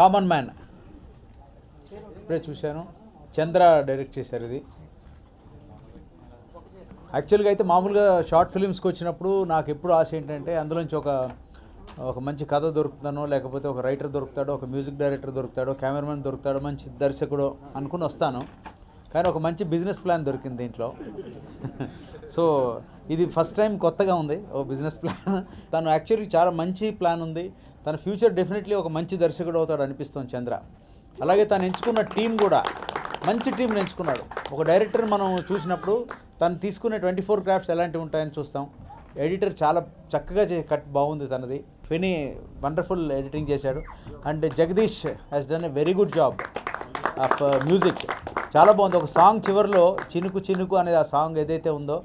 Common man ఇప్పుడే చూశాను. చంద్ర direct చేశారు ఇది. యాక్చువల్గా అయితే మామూలుగా షార్ట్ ఫిలిమ్స్కి వచ్చినప్పుడు నాకు ఎప్పుడు ఆశ ఏంటంటే అందులోంచి ఒక మంచి కథ దొరుకుతానో, లేకపోతే ఒక రైటర్ దొరుకుతాడో, ఒక మ్యూజిక్ డైరెక్టర్ దొరుకుతాడో, కెమెరామెన్ దొరుకుతాడో, మంచి దర్శకుడు అనుకుని వస్తాను. కానీ ఒక మంచి బిజినెస్ ప్లాన్ దొరికింది దీంట్లో. సో ఇది ఫస్ట్ టైం కొత్తగా ఉంది ఓ బిజినెస్ ప్లాన్. తను యాక్చువల్లీ చాలా మంచి ప్లాన్ ఉంది. తన ఫ్యూచర్ డెఫినెట్లీ ఒక మంచి దర్శకుడు అవుతాడు అనిపిస్తుంది చంద్ర. అలాగే తను ఎంచుకున్న టీం కూడా మంచి టీంని ఎంచుకున్నాడు. ఒక డైరెక్టర్ మనం చూసినప్పుడు తను తీసుకునే 24 క్రాఫ్ట్స్ ఎలాంటివి ఉంటాయని చూస్తాం. ఎడిటర్ చాలా చక్కగా కట్ బాగుంది తనది. ఫెనీ వండర్ఫుల్ ఎడిటింగ్ చేశాడు. And Jagadish has done a very good job of music. చాలా బాగుంది. ఒక సాంగ్ చివరిలో చినుకు చినుకు అనేది ఆ సాంగ్ ఏదైతే ఉందో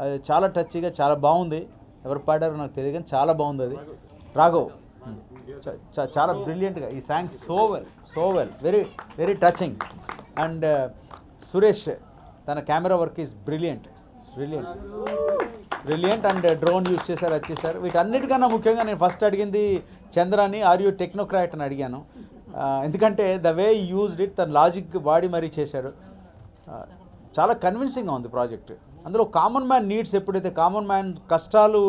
అది చాలా టచ్గా చాలా బాగుంది. ఎవరు పాడారో నాకు తెలియదు కానీ చాలా బాగుంది అది. రాఘవ్ చాలా బ్రిలియంట్గా ఈ song so well very very touching. And Suresh తన camera work is brilliant and drone use చేశారు, అది చేశారు. వీటన్నిటికన్నా ముఖ్యంగా నేను ఫస్ట్ అడిగింది చంద్రాని, ఆర్ యూ టెక్నోక్రాట్ అని అడిగాను. ఎందుకంటే ద వే యూజ్డ్ ఇట్, తన లాజిక్ వాడి మరీ చేశాడు. చాలా కన్విన్సింగ్గా ఉంది ప్రాజెక్ట్. అందులో కామన్ మ్యాన్ నీడ్స్, ఎప్పుడైతే కామన్ మ్యాన్ కష్టాలు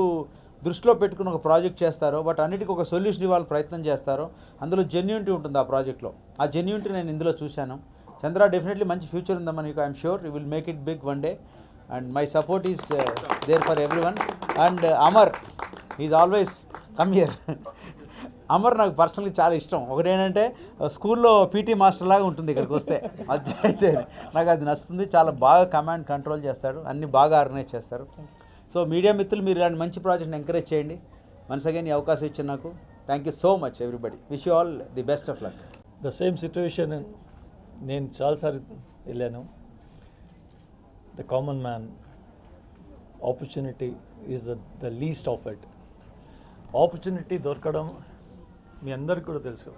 దృష్టిలో పెట్టుకుని ఒక ప్రాజెక్ట్ చేస్తారో, బట్ అన్నిటికీ ఒక సొల్యూషన్ ఇవ్వాలి ప్రయత్నం చేస్తారో, అందులో జెన్యూనిటీ ఉంటుంది ఆ ప్రాజెక్ట్లో. ఆ జెన్యూనిటీ నేను ఇందులో చూశాను. చంద్ర డెఫినెట్లీ మంచి ఫ్యూచర్ ఉందమ్మా నీకు. I'm sure you will make it big one day and my support is there for everyone. And Amar is always come here. Amar నాకు పర్సనల్గా చాలా ఇష్టం. ఒకటేంటంటే స్కూల్లో పీటీ మాస్టర్ లాగా ఉంటుంది ఇక్కడికి వస్తే, అది నాకు అది నచ్చుతుంది. చాలా బాగా కమాండ్ కంట్రోల్ చేస్తాడు, అన్ని బాగా ఆర్గనైజ్ చేస్తారు. సో మీడియా మిత్రులు మీరు ఇలాంటి మంచి ప్రాజెక్ట్ని ఎంకరేజ్ చేయండి. వన్స్ అగైన్ ఈ అవకాశం ఇచ్చిన నాకు thank you so much everybody. Wish you all the best of luck. The same situation నేను చాలాసార్లు వెళ్ళాను. The common man opportunity is the least of it. Opportunity దొరకడం మీ అందరికీ కూడా తెలుసు.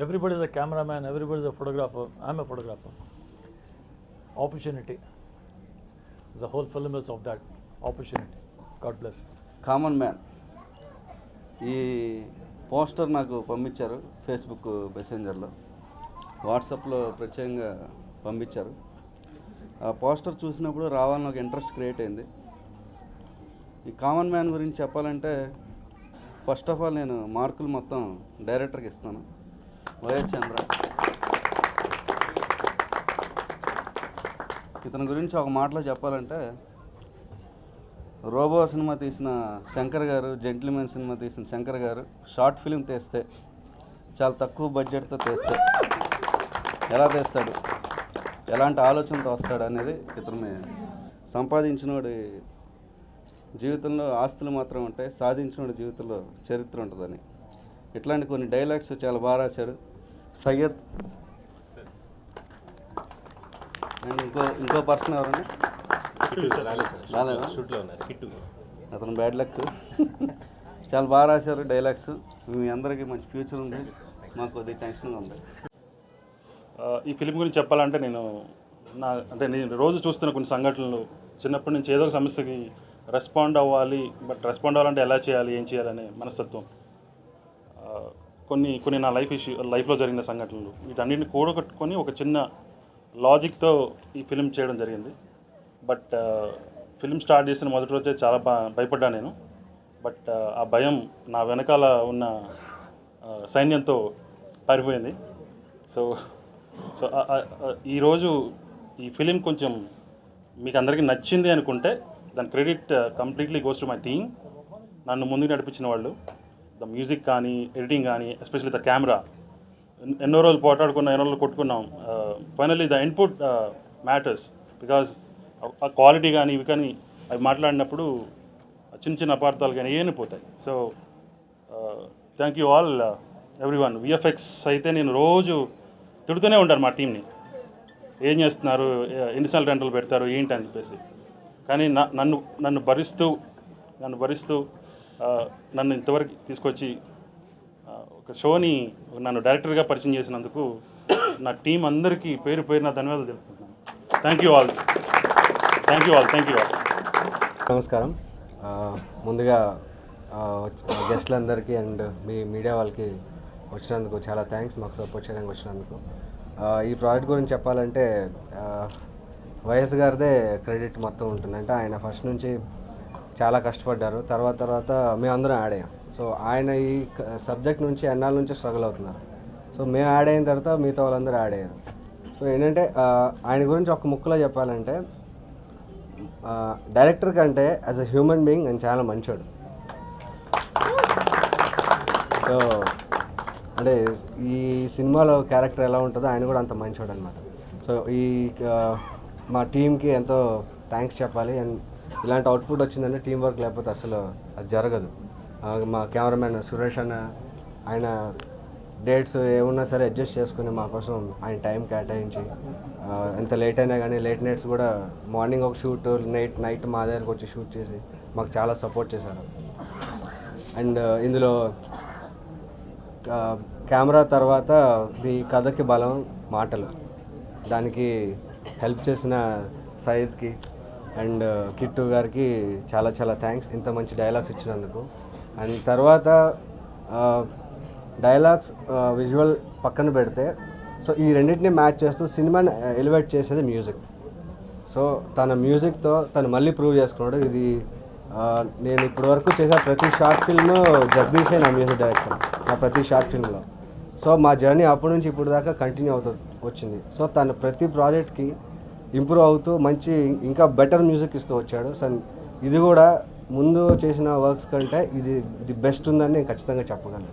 Everybody is a cameraman, everybody is a photographer. I'm a photographer. Opportunity, the whole film is of that opportunity. God bless. Common man ఈ poster నాకు పంపించారు Facebook మెసెంజర్లో, వాట్సాప్లో ప్రత్యేకంగా పంపించారు. ఆ పోస్టర్ చూసినప్పుడు రావాలని ఒక ఇంట్రెస్ట్ క్రియేట్ అయింది. ఈ కామన్ మ్యాన్ గురించి చెప్పాలంటే ఫస్ట్ ఆఫ్ ఆల్ నేను మార్కులు మొత్తం డైరెక్టర్కి ఇస్తాను, వైఎస్ చంద్ర. ఇతని గురించి ఒక మాటలో చెప్పాలంటే, రోబో సినిమా తీసిన శంకర్ గారు, జెంటిల్మెన్ సినిమా తీసిన శంకర్ గారు షార్ట్ ఫిలిం తీస్తే, చాలా తక్కువ బడ్జెట్తో తీస్తే ఎలా తీస్తాడు, ఎలాంటి ఆలోచనతో వస్తాడు అనేది ఇతను సంపాదించినోడి జీవితంలో ఆస్తులు మాత్రం ఉంటాయి, సాధించినోడి జీవితంలో చరిత్ర ఉంటుందని. ఇట్లాంటి కొన్ని డైలాగ్స్ చాలా బాగా రాశాడు సయ్యద్. అండ్ ఇంకో పర్సన్ ఎవరండి అతను బ్యాడ్ లక్. చాలా బాగా రాశారు డైలాగ్స్. మీ అందరికీ మంచి ఫ్యూచర్ ఉంది, మాకు కొద్దిగా టెన్షన్గా ఉంది. ఈ ఫిలిం గురించి చెప్పాలంటే నేను రోజు చూస్తున్న కొన్ని సంఘటనలు, చిన్నప్పటి నుంచి ఏదో ఒక సమస్యకి రెస్పాండ్ అవ్వాలి, బట్ రెస్పాండ్ అవ్వాలంటే ఎలా చేయాలి, ఏం చేయాలనే మనస్తత్వం, కొన్ని నా లైఫ్లో జరిగిన సంఘటనలు, వీటన్నిటిని కూడగట్టుకొని ఒక చిన్న లాజిక్తో ఈ ఫిలిం చేయడం జరిగింది. బట్ ఫిలిం స్టార్ట్ చేసిన మొదటి రోజే చాలా భయపడ్డా నేను. బట్ ఆ భయం నా వెనకాల ఉన్న సైన్యంతో పారిపోయింది. సో ఈరోజు ఈ ఫిలిం కొంచెం మీకు అందరికీ నచ్చింది అనుకుంటే దాని credit completely goes to my team. నన్ను ముందుకు నడిపించిన వాళ్ళు, ద మ్యూజిక్ కానీ, ఎడిటింగ్ కానీ, ఎస్పెషల్లీ ద కెమెరా. ఎన్నో రోజులు పోటాడుకున్నాం, ఎన్నో రోజులు కొట్టుకున్నాం. Finally the input matters, because ఆ క్వాలిటీ కానీ ఇవి కానీ అవి మాట్లాడినప్పుడు చిన్న అపార్థాలు కానీ ఏమి పోతాయి. So thank you all every one. VFX అయితే నేను రోజు తిడుతూనే ఉంటారు మా టీంని, ఏం చేస్తున్నారు, ఎన్నిసార్లు రెంటలు పెడతారు ఏంటి అని చెప్పేసి. కానీ నన్ను భరిస్తూ నన్ను ఇంతవరకు తీసుకొచ్చి ఒక షోని నన్ను డైరెక్టర్గా పరిచయం చేసినందుకు నా టీం అందరికీ పేరు నా ధన్యవాదాలు తెలుపుకుంటున్నాను. Thank you all. నమస్కారం. ముందుగా గెస్ట్లందరికీ అండ్ మీ మీడియా వాళ్ళకి వచ్చినందుకు చాలా థ్యాంక్స్, మాకు సపోర్ట్ చేయడానికి వచ్చినందుకు. ఈ ప్రాజెక్ట్ గురించి చెప్పాలంటే వైఎస్ గారిదే క్రెడిట్ మొత్తం ఉంటుంది. అంటే ఆయన ఫస్ట్ నుంచి చాలా కష్టపడ్డారు, తర్వాత మేమందరం యాడ్ అయ్యాం. సో ఆయన ఈ సబ్జెక్ట్ నుంచి ఎన్నాళ్ళ నుంచి స్ట్రగుల్ అవుతున్నారు. సో మేము యాడ్ అయిన తర్వాత మిగతా వాళ్ళందరూ యాడ్ అయ్యారు. సో ఏంటంటే ఆయన గురించి ఒక ముక్కలో చెప్పాలంటే డైరెక్టర్ కంటే యాజ్ అ హ్యూమన్ బీయింగ్ ఆయన చాలా మంచోడు. సో అంటే ఈ సినిమాలో క్యారెక్టర్ ఎలా ఉంటుందో ఆయన కూడా అంత మంచోడు అనమాట. సో ఈ మా టీంకి ఎంతో థ్యాంక్స్ చెప్పాలి. అండ్ ఇలాంటి అవుట్పుట్ వచ్చిందంటే టీం వర్క్ లేకపోతే అసలు అది జరగదు. మా కెమెరామెన్ సురేష్ అన్న, ఆయన డేట్స్ ఏమున్నా సరే అడ్జస్ట్ చేసుకుని మా కోసం ఆయన టైం కేటాయించి ఎంత లేట్ అయినా కానీ లేట్ నైట్స్ కూడా మార్నింగ్ ఒక షూట్, నైట్ మా దగ్గరకు వచ్చి షూట్ చేసి మాకు చాలా సపోర్ట్ చేశారు. అండ్ ఇందులో కెమెరా తర్వాత ఈ కథకి బలం మాటలు, దానికి హెల్ప్ చేసిన సయ్యద్కి అండ్ కిట్టు గారికి చాలా చాలా థ్యాంక్స్ ఇంత మంచి డైలాగ్స్ ఇచ్చినందుకు. అండ్ తర్వాత డైలాగ్స్ విజువల్ పక్కన పెడితే సో ఈ రెండింటిని మ్యాచ్ చేస్తూ సినిమాని ఎలివేట్ చేసేది మ్యూజిక్. సో తన మ్యూజిక్తో తను మళ్ళీ ప్రూవ్ చేసుకున్నాడు. ఇది నేను ఇప్పటివరకు చేసే ప్రతి షార్ట్ ఫిల్మ్ జగదీషే నా మ్యూజిక్ డైరెక్టర్, నా ప్రతి షార్ట్ ఫిల్మ్లో. సో మా జర్నీ అప్పటి నుంచి ఇప్పుడు దాకా కంటిన్యూ అవుతూ వచ్చింది. సో తను ప్రతి ప్రాజెక్ట్కి ఇంప్రూవ్ అవుతూ మంచి ఇంకా బెటర్ మ్యూజిక్ ఇస్తూ వచ్చాడు. సో ఇది కూడా ముందు చేసిన వర్క్స్ కంటే ఇది ది బెస్ట్ ఉందని నేను ఖచ్చితంగా చెప్పగలను.